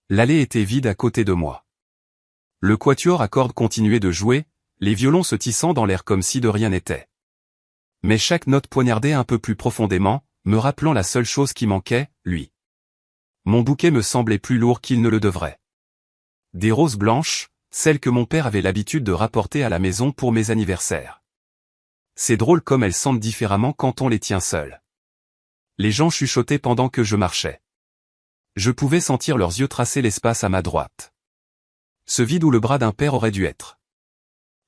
L'allée était vide à côté de moi. Le quatuor à cordes continuait de jouer, les violons se tissant dans l'air comme si de rien n'était. Mais chaque note poignardait un peu plus profondément, me rappelant la seule chose qui manquait, lui. Mon bouquet me semblait plus lourd qu'il ne le devrait. Des roses blanches, celles que mon père avait l'habitude de rapporter à la maison pour mes anniversaires. C'est drôle comme elles sentent différemment quand on les tient seules. Les gens chuchotaient pendant que je marchais. Je pouvais sentir leurs yeux tracer l'espace à ma droite. Ce vide où le bras d'un père aurait dû être.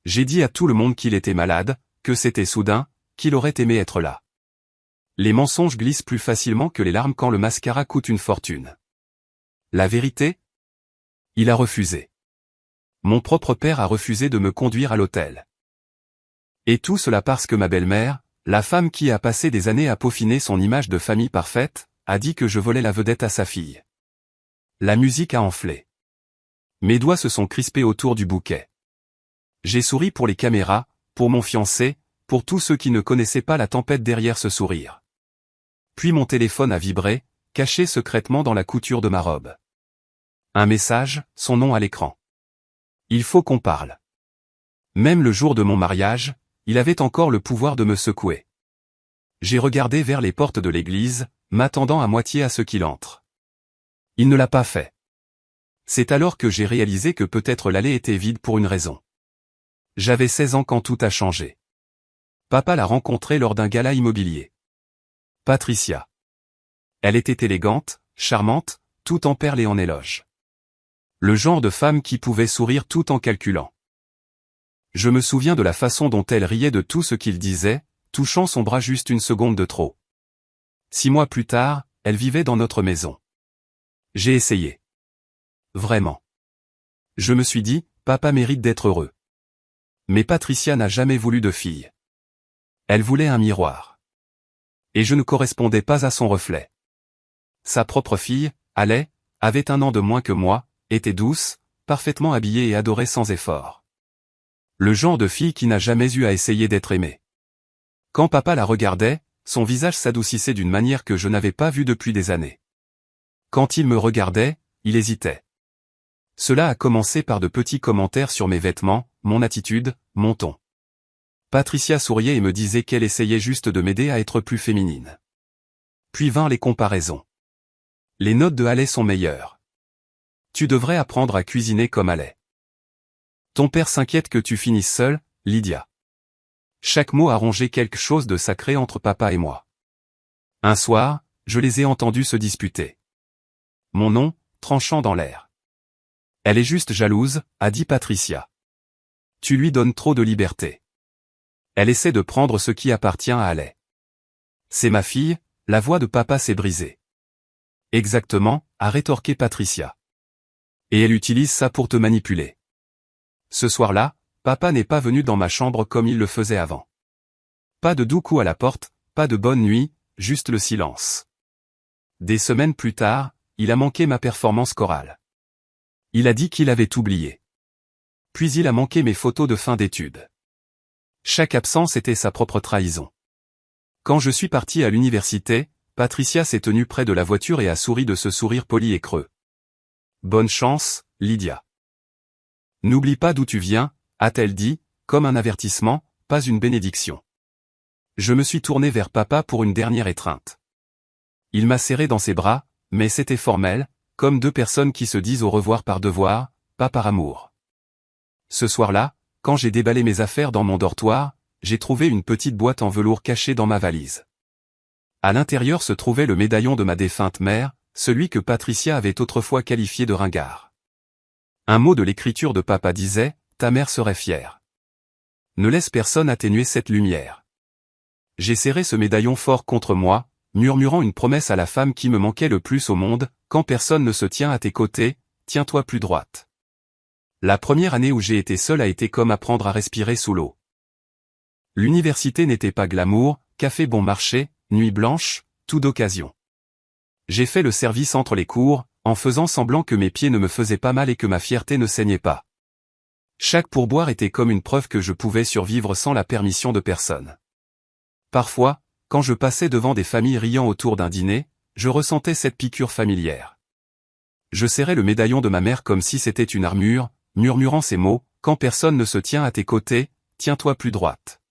J'ai dit à tout le monde qu'il était malade, que c'était soudain, qu'il aurait aimé être là. Les mensonges glissent plus facilement que les larmes quand le mascara coûte une fortune. La vérité? Il a refusé. Mon propre père a refusé de me conduire à l'hôtel. Et tout cela parce que ma belle-mère, la femme qui a passé des années à peaufiner son image de famille parfaite, a dit que je volais la vedette à sa fille. La musique a enflé. Mes doigts se sont crispés autour du bouquet. J'ai souri pour les caméras, pour mon fiancé, pour tous ceux qui ne connaissaient pas la tempête derrière ce sourire. Puis mon téléphone a vibré, caché secrètement dans la couture de ma robe. Un message, son nom à l'écran. Il faut qu'on parle. Même le jour de mon mariage, il avait encore le pouvoir de me secouer. J'ai regardé vers les portes de l'église, m'attendant à moitié à ce qu'il entre. Il ne l'a pas fait. C'est alors que j'ai réalisé que peut-être l'allée était vide pour une raison. J'avais 16 ans quand tout a changé. Papa l'a rencontrée lors d'un gala immobilier. Patricia. Elle était élégante, charmante, tout en perles et en éloges. Le genre de femme qui pouvait sourire tout en calculant. Je me souviens de la façon dont elle riait de tout ce qu'il disait, touchant son bras juste une seconde de trop. 6 mois plus tard, elle vivait dans notre maison. J'ai essayé. Vraiment. Je me suis dit, papa mérite d'être heureux. Mais Patricia n'a jamais voulu de fille. Elle voulait un miroir. Et je ne correspondais pas à son reflet. Sa propre fille, Alais, avait 1 an de moins que moi, était douce, parfaitement habillée et adorait sans effort. Le genre de fille qui n'a jamais eu à essayer d'être aimée. Quand papa la regardait, son visage s'adoucissait d'une manière que je n'avais pas vue depuis des années. Quand il me regardait, il hésitait. Cela a commencé par de petits commentaires sur mes vêtements, mon attitude, mon ton. Patricia souriait et me disait qu'elle essayait juste de m'aider à être plus féminine. Puis vinrent les comparaisons. Les notes de Alais sont meilleures. Tu devrais apprendre à cuisiner comme Alais. Ton père s'inquiète que tu finisses seule, Lydia. Chaque mot a rongé quelque chose de sacré entre papa et moi. Un soir, je les ai entendus se disputer. Mon nom, tranchant dans l'air. Elle est juste jalouse, a dit Patricia. Tu lui donnes trop de liberté. Elle essaie de prendre ce qui appartient à Alais. C'est ma fille, la voix de papa s'est brisée. Exactement, a rétorqué Patricia. Et elle utilise ça pour te manipuler. Ce soir-là, papa n'est pas venu dans ma chambre comme il le faisait avant. Pas de doux coups à la porte, pas de bonne nuit, juste le silence. Des semaines plus tard, il a manqué ma performance chorale. Il a dit qu'il avait oublié. Puis il a manqué mes photos de fin d'études. Chaque absence était sa propre trahison. Quand je suis parti à l'université, Patricia s'est tenue près de la voiture et a souri de ce sourire poli et creux. Bonne chance, Lydia. N'oublie pas d'où tu viens, a-t-elle dit, comme un avertissement, pas une bénédiction. Je me suis tourné vers papa pour une dernière étreinte. Il m'a serré dans ses bras, mais c'était formel, comme 2 personnes qui se disent au revoir par devoir, pas par amour. Ce soir-là, quand j'ai déballé mes affaires dans mon dortoir, j'ai trouvé une petite boîte en velours cachée dans ma valise. À l'intérieur se trouvait le médaillon de ma défunte mère, celui que Patricia avait autrefois qualifié de ringard. Un mot de l'écriture de papa disait, « Ta mère serait fière. » Ne laisse personne atténuer cette lumière. J'ai serré ce médaillon fort contre moi, murmurant une promesse à la femme qui me manquait le plus au monde, quand personne ne se tient à tes côtés, tiens-toi plus droite. La première année où j'ai été seul a été comme apprendre à respirer sous l'eau. L'université n'était pas glamour, café bon marché, nuit blanche, tout d'occasion. J'ai fait le service entre les cours, en faisant semblant que mes pieds ne me faisaient pas mal et que ma fierté ne saignait pas. Chaque pourboire était comme une preuve que je pouvais survivre sans la permission de personne. Parfois, quand je passais devant des familles riant autour d'un dîner, je ressentais cette piqûre familière. Je serrais le médaillon de ma mère comme si c'était une armure, murmurant ces mots, quand personne ne se tient à tes côtés, tiens-toi plus droite.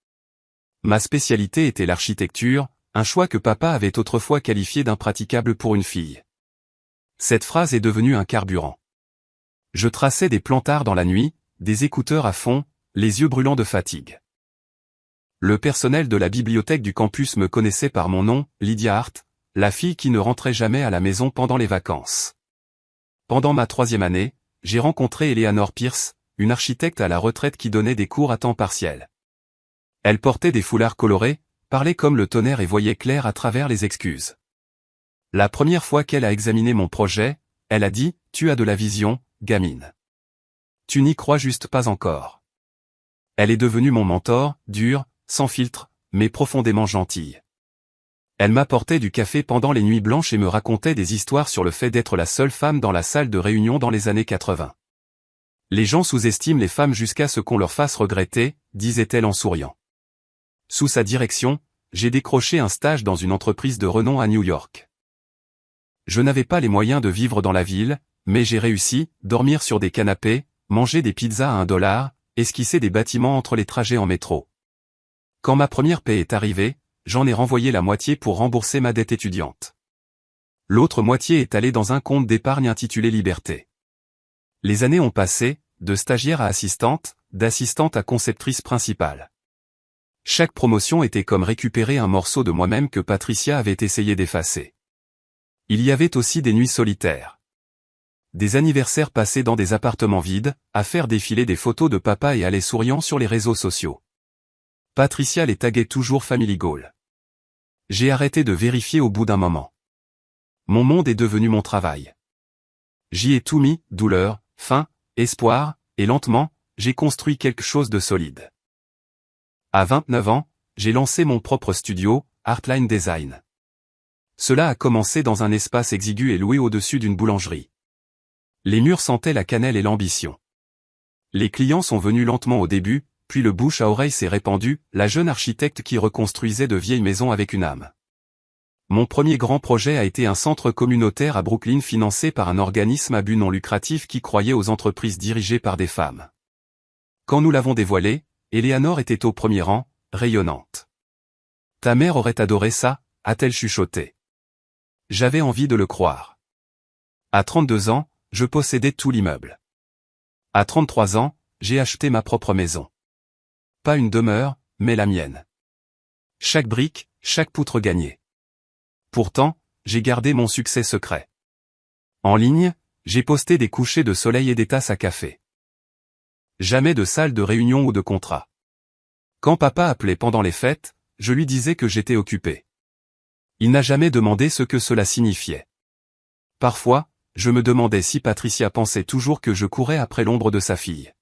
Ma spécialité était l'architecture, un choix que papa avait autrefois qualifié d'impraticable pour une fille. Cette phrase est devenue un carburant. Je traçais des plantards dans la nuit, des écouteurs à fond, les yeux brûlants de fatigue. Le personnel de la bibliothèque du campus me connaissait par mon nom, Lydia Hart, la fille qui ne rentrait jamais à la maison pendant les vacances. Pendant ma 3e année, j'ai rencontré Eleanor Pierce, une architecte à la retraite qui donnait des cours à temps partiel. Elle portait des foulards colorés, parlait comme le tonnerre et voyait clair à travers les excuses. La première fois qu'elle a examiné mon projet, elle a dit « Tu as de la vision, gamine. Tu n'y crois juste pas encore. » Elle est devenue mon mentor, dure, sans filtre, mais profondément gentille. Elle m'apportait du café pendant les nuits blanches et me racontait des histoires sur le fait d'être la seule femme dans la salle de réunion dans les années 80. Les gens sous-estiment les femmes jusqu'à ce qu'on leur fasse regretter, disait-elle en souriant. Sous sa direction, j'ai décroché un stage dans une entreprise de renom à New York. Je n'avais pas les moyens de vivre dans la ville, mais j'ai réussi, dormir sur des canapés, manger des pizzas à $1, esquisser des bâtiments entre les trajets en métro. Quand ma première paie est arrivée, j'en ai renvoyé la moitié pour rembourser ma dette étudiante. L'autre moitié est allée dans un compte d'épargne intitulé Liberté. Les années ont passé, de stagiaire à assistante, d'assistante à conceptrice principale. Chaque promotion était comme récupérer un morceau de moi-même que Patricia avait essayé d'effacer. Il y avait aussi des nuits solitaires. Des anniversaires passés dans des appartements vides, à faire défiler des photos de papa et aller souriant sur les réseaux sociaux. Patricia les taguait toujours Family Goal. J'ai arrêté de vérifier au bout d'un moment. Mon monde est devenu mon travail. J'y ai tout mis, douleur, faim, espoir, et lentement, j'ai construit quelque chose de solide. À 29 ans, j'ai lancé mon propre studio, Artline Design. Cela a commencé dans un espace exigu et loué au-dessus d'une boulangerie. Les murs sentaient la cannelle et l'ambition. Les clients sont venus lentement au début, puis le bouche à oreille s'est répandu, la jeune architecte qui reconstruisait de vieilles maisons avec une âme. Mon premier grand projet a été un centre communautaire à Brooklyn financé par un organisme à but non lucratif qui croyait aux entreprises dirigées par des femmes. Quand nous l'avons dévoilé, Eleanor était au premier rang, rayonnante. « Ta mère aurait adoré ça », a-t-elle chuchoté. J'avais envie de le croire. À 32 ans, je possédais tout l'immeuble. À 33 ans, j'ai acheté ma propre maison. Pas une demeure, mais la mienne. Chaque brique, chaque poutre gagnée. Pourtant, j'ai gardé mon succès secret. En ligne, j'ai posté des couchers de soleil et des tasses à café. Jamais de salle de réunion ou de contrat. Quand papa appelait pendant les fêtes, je lui disais que j'étais occupé. Il n'a jamais demandé ce que cela signifiait. Parfois, je me demandais si Patricia pensait toujours que je courais après l'ombre de sa fille.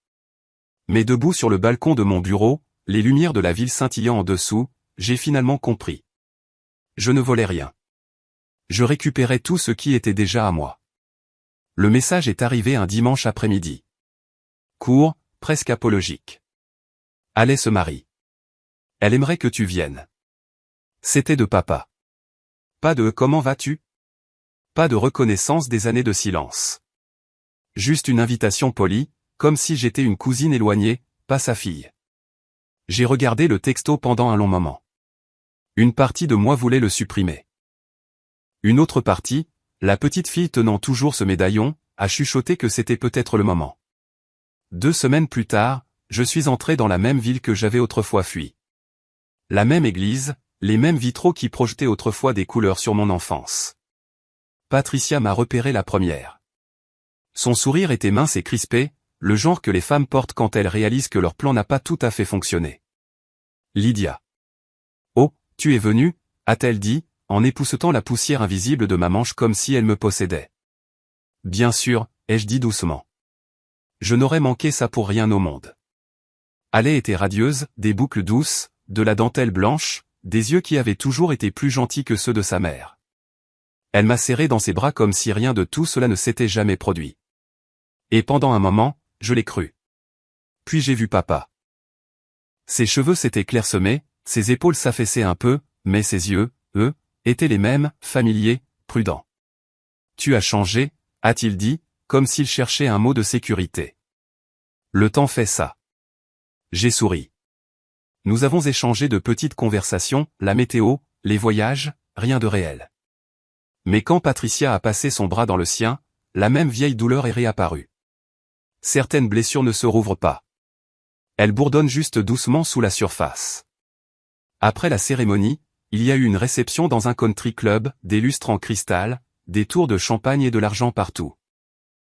Mais debout sur le balcon de mon bureau, les lumières de la ville scintillant en dessous, j'ai finalement compris. Je ne volais rien. Je récupérais tout ce qui était déjà à moi. Le message est arrivé un dimanche après-midi. Court, presque apologique. Allez se marie. Elle aimerait que tu viennes. C'était de papa. Pas de « comment vas-tu » ? Pas de reconnaissance des années de silence. Juste une invitation polie, comme si j'étais une cousine éloignée, pas sa fille. J'ai regardé le texto pendant un long moment. Une partie de moi voulait le supprimer. Une autre partie, la petite fille tenant toujours ce médaillon, a chuchoté que c'était peut-être le moment. 2 semaines plus tard, je suis entré dans la même ville que j'avais autrefois fui. La même église, les mêmes vitraux qui projetaient autrefois des couleurs sur mon enfance. Patricia m'a repéré la première. Son sourire était mince et crispé, le genre que les femmes portent quand elles réalisent que leur plan n'a pas tout à fait fonctionné. Lydia. Oh, tu es venue, a-t-elle dit, en époussetant la poussière invisible de ma manche comme si elle me possédait. Bien sûr, ai-je dit doucement. Je n'aurais manqué ça pour rien au monde. Allée était radieuse, des boucles douces, de la dentelle blanche, des yeux qui avaient toujours été plus gentils que ceux de sa mère. Elle m'a serré dans ses bras comme si rien de tout cela ne s'était jamais produit. Et pendant un moment, je l'ai cru. Puis j'ai vu papa. Ses cheveux s'étaient clairsemés, ses épaules s'affaissaient un peu, mais ses yeux, eux, étaient les mêmes, familiers, prudents. Tu as changé, a-t-il dit, comme s'il cherchait un mot de sécurité. Le temps fait ça. J'ai souri. Nous avons échangé de petites conversations, la météo, les voyages, rien de réel. Mais quand Patricia a passé son bras dans le sien, la même vieille douleur est réapparue. Certaines blessures ne se rouvrent pas. Elles bourdonnent juste doucement sous la surface. Après la cérémonie, il y a eu une réception dans un country club, des lustres en cristal, des tours de champagne et de l'argent partout.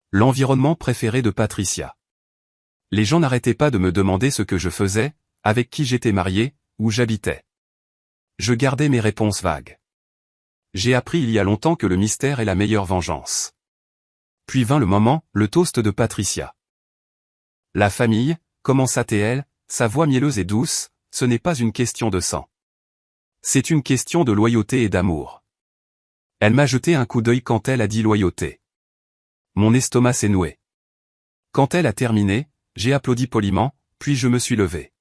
L'environnement préféré de Patricia. Les gens n'arrêtaient pas de me demander ce que je faisais, avec qui j'étais marié, où j'habitais. Je gardais mes réponses vagues. J'ai appris il y a longtemps que le mystère est la meilleure vengeance. Puis vint le moment, le toast de Patricia. La famille, commença-t-elle, sa voix mielleuse et douce, ce n'est pas une question de sang. C'est une question de loyauté et d'amour. Elle m'a jeté un coup d'œil quand elle a dit loyauté. Mon estomac s'est noué. Quand elle a terminé, j'ai applaudi poliment, puis je me suis levé.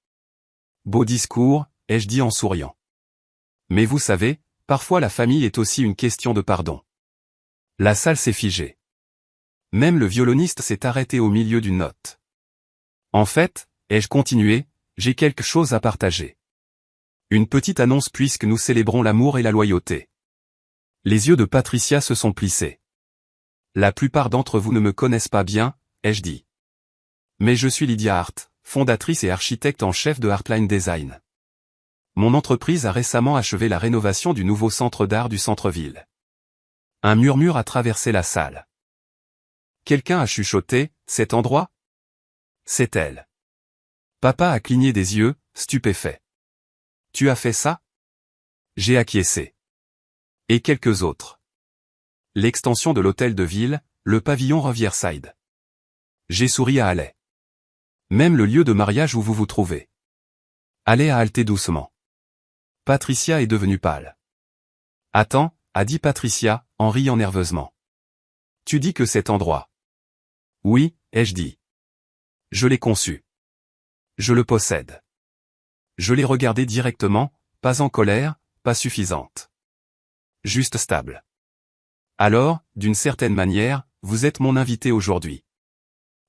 Beau discours, ai-je dit en souriant. Mais vous savez, parfois la famille est aussi une question de pardon. La salle s'est figée. Même le violoniste s'est arrêté au milieu d'une note. En fait, ai-je continué, j'ai quelque chose à partager. Une petite annonce puisque nous célébrons l'amour et la loyauté. Les yeux de Patricia se sont plissés. La plupart d'entre vous ne me connaissent pas bien, ai-je dit. Mais je suis Lydia Hart, fondatrice et architecte en chef de Heartline Design. Mon entreprise a récemment achevé la rénovation du nouveau centre d'art du centre-ville. Un murmure a traversé la salle. Quelqu'un a chuchoté, cet endroit? C'est elle. Papa a cligné des yeux, stupéfait. Tu as fait ça? J'ai acquiescé. Et quelques autres. L'extension de l'hôtel de ville, le pavillon Riverside. J'ai souri à Allais. Même le lieu de mariage où vous vous trouvez. Allais a haleté doucement. Patricia est devenue pâle. Attends, a dit Patricia, en riant nerveusement. Tu dis que cet endroit. Oui, ai-je dit. Je l'ai conçu. Je le possède. Je l'ai regardé directement, pas en colère, pas suffisante. Juste stable. Alors, d'une certaine manière, vous êtes mon invité aujourd'hui.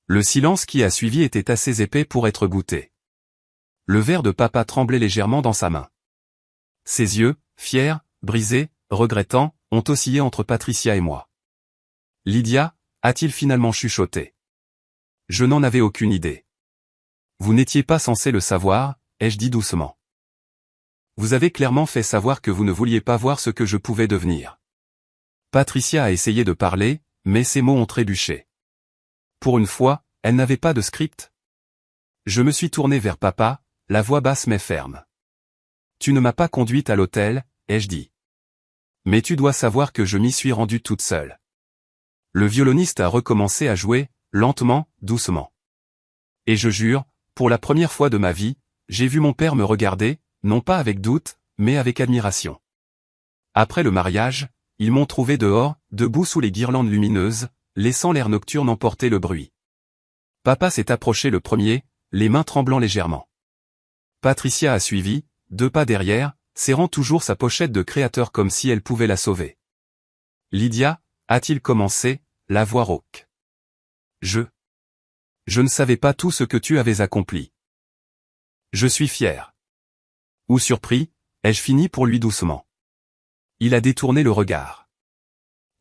Le silence qui a suivi était assez épais pour être goûté. Le verre de papa tremblait légèrement dans sa main. Ses yeux, fiers, brisés, regrettants, ont oscillé entre Patricia et moi. Lydia, a-t-il finalement chuchoté. Je n'en avais aucune idée. Vous n'étiez pas censé le savoir, ai-je dit doucement. Vous avez clairement fait savoir que vous ne vouliez pas voir ce que je pouvais devenir. Patricia a essayé de parler, mais ses mots ont trébuché. Pour une fois, elle n'avait pas de script. Je me suis tourné vers papa, la voix basse mais ferme. Tu ne m'as pas conduite à l'hôtel, ai-je dit. Mais tu dois savoir que je m'y suis rendue toute seule. Le violoniste a recommencé à jouer, lentement, doucement. Et je jure, pour la première fois de ma vie, j'ai vu mon père me regarder, non pas avec doute, mais avec admiration. Après le mariage, ils m'ont trouvé dehors, debout sous les guirlandes lumineuses, laissant l'air nocturne emporter le bruit. Papa s'est approché le premier, les mains tremblant légèrement. Patricia a suivi, 2 pas derrière, serrant toujours sa pochette de créateur comme si elle pouvait la sauver. Lydia, a-t-il commencé, la voix rauque. Je ne savais pas tout ce que tu avais accompli. Je suis fier. Ou surpris, ai-je fini pour lui doucement. Il a détourné le regard.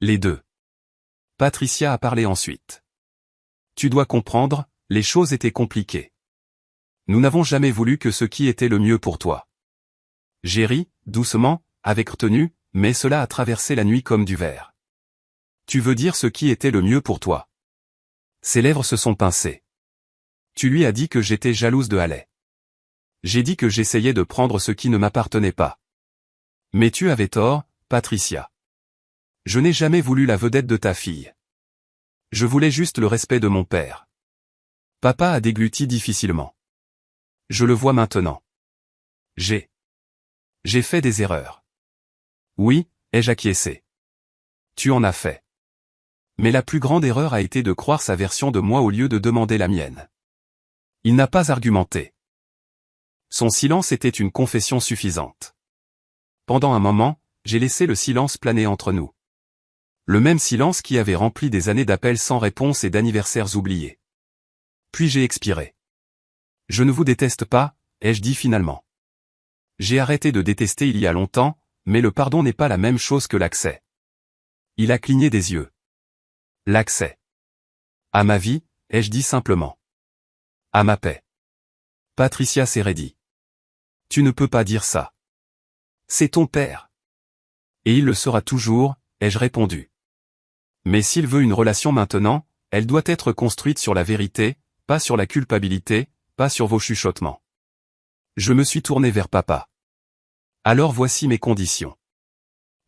Les deux. Patricia a parlé ensuite. Tu dois comprendre, les choses étaient compliquées. Nous n'avons jamais voulu que ce qui était le mieux pour toi. J'ai ri, doucement, avec retenue, mais cela a traversé la nuit comme du verre. Tu veux dire ce qui était le mieux pour toi. Ses lèvres se sont pincées. Tu lui as dit que j'étais jalouse de Allais. J'ai dit que j'essayais de prendre ce qui ne m'appartenait pas. Mais tu avais tort, Patricia. Je n'ai jamais voulu la vedette de ta fille. Je voulais juste le respect de mon père. Papa a dégluti difficilement. Je le vois maintenant. J'ai fait des erreurs. Oui, ai-je acquiescé. Tu en as fait. Mais la plus grande erreur a été de croire sa version de moi au lieu de demander la mienne. Il n'a pas argumenté. Son silence était une confession suffisante. Pendant un moment, j'ai laissé le silence planer entre nous. Le même silence qui avait rempli des années d'appels sans réponse et d'anniversaires oubliés. Puis j'ai expiré. Je ne vous déteste pas, ai-je dit finalement. J'ai arrêté de détester il y a longtemps, mais le pardon n'est pas la même chose que l'accès. Il a cligné des yeux. L'accès. À ma vie, ai-je dit simplement. À ma paix. Patricia s'est dit. Tu ne peux pas dire ça. C'est ton père. Et il le sera toujours, ai-je répondu. Mais s'il veut une relation maintenant, elle doit être construite sur la vérité, pas sur la culpabilité, pas sur vos chuchotements. Je me suis tourné vers papa. Alors voici mes conditions.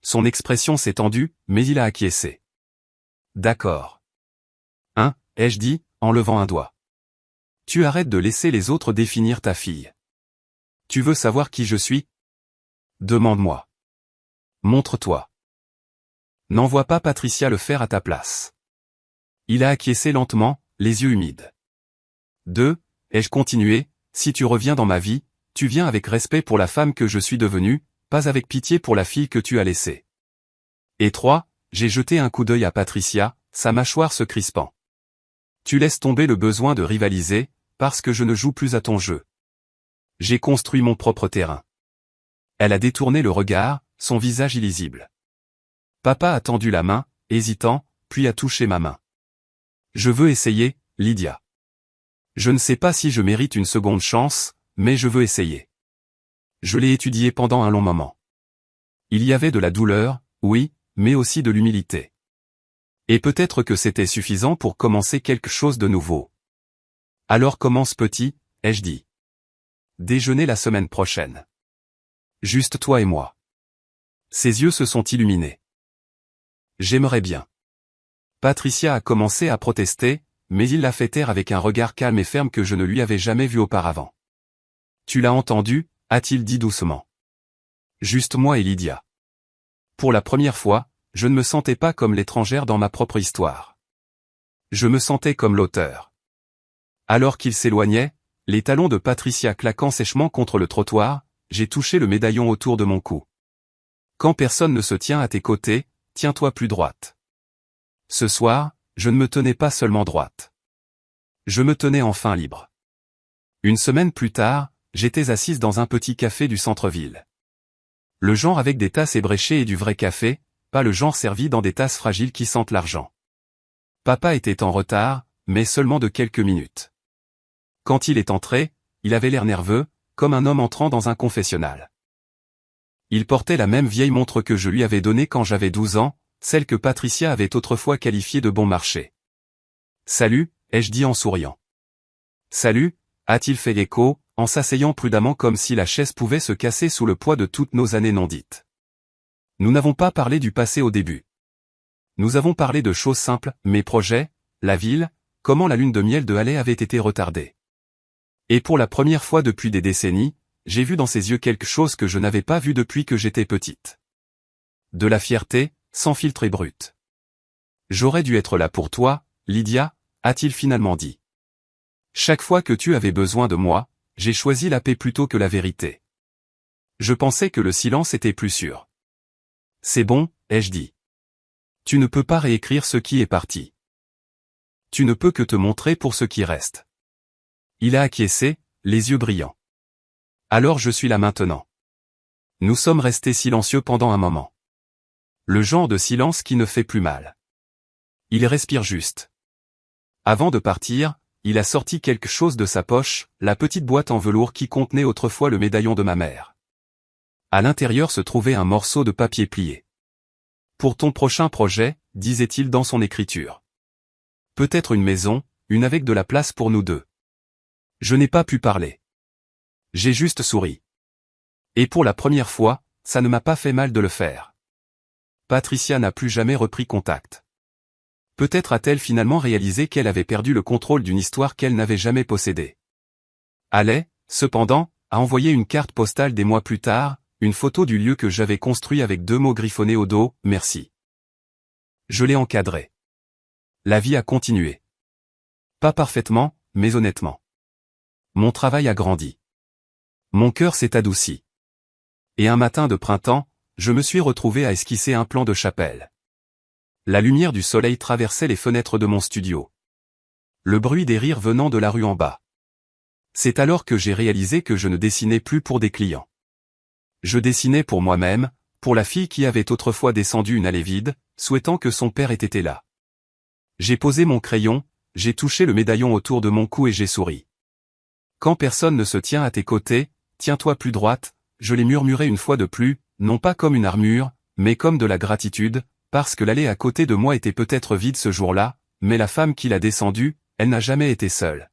Son expression s'est tendue, mais il a acquiescé. D'accord. Hein, ai-je dit, en levant un doigt. Tu arrêtes de laisser les autres définir ta fille. Tu veux savoir qui je suis? Demande-moi. Montre-toi. N'envoie pas Patricia le faire à ta place. Il a acquiescé lentement, les yeux humides. 2. Ai-je continué, si tu reviens dans ma vie, tu viens avec respect pour la femme que je suis devenue, pas avec pitié pour la fille que tu as laissée. Et 3. J'ai jeté un coup d'œil à Patricia, sa mâchoire se crispant. Tu laisses tomber le besoin de rivaliser, parce que je ne joue plus à ton jeu. J'ai construit mon propre terrain. Elle a détourné le regard, son visage illisible. Papa a tendu la main, hésitant, puis a touché ma main. Je veux essayer, Lydia. Je ne sais pas si je mérite une seconde chance, mais je veux essayer. Je l'ai étudié pendant un long moment. Il y avait de la douleur, oui, mais aussi de l'humilité. Et peut-être que c'était suffisant pour commencer quelque chose de nouveau. Alors commence petit, ai-je dit. Déjeuner la semaine prochaine. Juste toi et moi. Ses yeux se sont illuminés. J'aimerais bien. Patricia a commencé à protester, mais il l'a fait taire avec un regard calme et ferme que je ne lui avais jamais vu auparavant. Tu l'as entendu, a-t-il dit doucement. Juste moi et Lydia. Pour la première fois, je ne me sentais pas comme l'étrangère dans ma propre histoire. Je me sentais comme l'auteur. Alors qu'il s'éloignait, les talons de Patricia claquant sèchement contre le trottoir, j'ai touché le médaillon autour de mon cou. Quand personne ne se tient à tes côtés, tiens-toi plus droite. Ce soir, je ne me tenais pas seulement droite. Je me tenais enfin libre. Une semaine plus tard, j'étais assise dans un petit café du centre-ville. Le genre avec des tasses ébréchées et du vrai café, pas le genre servi dans des tasses fragiles qui sentent l'argent. Papa était en retard, mais seulement de quelques minutes. Quand il est entré, il avait l'air nerveux, comme un homme entrant dans un confessionnal. Il portait la même vieille montre que je lui avais donnée quand j'avais 12 ans, celle que Patricia avait autrefois qualifiée de bon marché. « Salut », ai-je dit en souriant. « Salut », a-t-il fait écho, en s'asseyant prudemment comme si la chaise pouvait se casser sous le poids de toutes nos années non dites. Nous n'avons pas parlé du passé au début. Nous avons parlé de choses simples, mes projets, la ville, comment la lune de miel de Halle avait été retardée. Et pour la première fois depuis des décennies, j'ai vu dans ses yeux quelque chose que je n'avais pas vu depuis que j'étais petite. De la fierté, sans filtre et brute. J'aurais dû être là pour toi, Lydia, a-t-il finalement dit. Chaque fois que tu avais besoin de moi, j'ai choisi la paix plutôt que la vérité. Je pensais que le silence était plus sûr. C'est bon, ai-je dit. Tu ne peux pas réécrire ce qui est parti. Tu ne peux que te montrer pour ce qui reste. Il a acquiescé, les yeux brillants. Alors je suis là maintenant. Nous sommes restés silencieux pendant un moment. Le genre de silence qui ne fait plus mal. Il respire juste. Avant de partir, il a sorti quelque chose de sa poche, la petite boîte en velours qui contenait autrefois le médaillon de ma mère. À l'intérieur se trouvait un morceau de papier plié. Pour ton prochain projet, disait-il dans son écriture. Peut-être une maison, une avec de la place pour nous deux. Je n'ai pas pu parler. J'ai juste souri. Et pour la première fois, ça ne m'a pas fait mal de le faire. Patricia n'a plus jamais repris contact. Peut-être a-t-elle finalement réalisé qu'elle avait perdu le contrôle d'une histoire qu'elle n'avait jamais possédée. Halle, cependant, a envoyé une carte postale des mois plus tard, une photo du lieu que j'avais construit avec 2 mots griffonnés au dos, merci. Je l'ai encadré. La vie a continué. Pas parfaitement, mais honnêtement. Mon travail a grandi. Mon cœur s'est adouci. Et un matin de printemps, je me suis retrouvé à esquisser un plan de chapelle. La lumière du soleil traversait les fenêtres de mon studio. Le bruit des rires venant de la rue en bas. C'est alors que j'ai réalisé que je ne dessinais plus pour des clients. Je dessinais pour moi-même, pour la fille qui avait autrefois descendu une allée vide, souhaitant que son père ait été là. J'ai posé mon crayon, j'ai touché le médaillon autour de mon cou et j'ai souri. Quand personne ne se tient à tes côtés, tiens-toi plus droite, je l'ai murmuré une fois de plus, non pas comme une armure, mais comme de la gratitude, parce que l'allée à côté de moi était peut-être vide ce jour-là, mais la femme qui l'a descendue, elle n'a jamais été seule.